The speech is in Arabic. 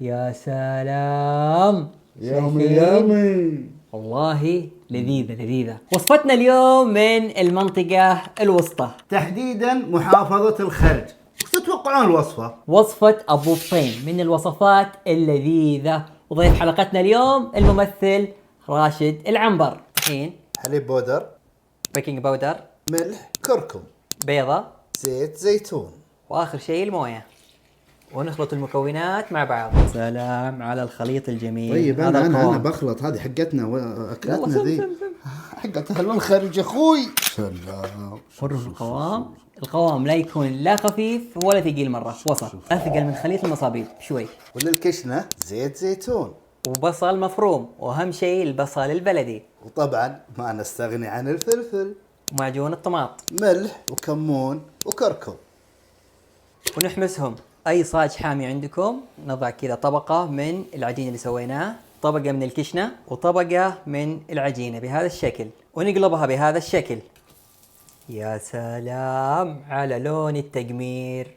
يا سلام. يامي. والله لذيذة. وصفتنا اليوم من المنطقة الوسطى، تحديدا محافظة الخرج. وش تتوقعون الوصفة؟ وصفة أبو الطين من الوصفات اللذيذة. وضيف حلقتنا اليوم الممثل راشد العنبر. طحين، حليب بودر، بيكنج باودر، ملح، كركم، بيضة، زيت زيتون، وآخر شيء الموية. ونخلط المكونات مع بعض. سلام على الخليط الجميل. طيب هذا انا القوام. بخلط، هذه حقتنا يلا واكلتنا سم ذي. سم سم. حقت اهل الخرج اخوي. سلام. شوف القوام لا يكون لا خفيف ولا ثقيل مرة، وسط. أثقل من خليط المصابيب شوي. وللكشنة زيت زيتون. وبصل مفروم، وأهم شيء البصل البلدي. وطبعا ما نستغني عن الفلفل. ومعجون الطماط. ملح وكمون وكركم. ونحمسهم. أي صاج حامي عندكم نضع كذا طبقة من العجين اللي سويناه، طبقة من الكشنة، وطبقة من العجينة بهذا الشكل، ونقلبها بهذا الشكل. يا سلام على لون التقمير.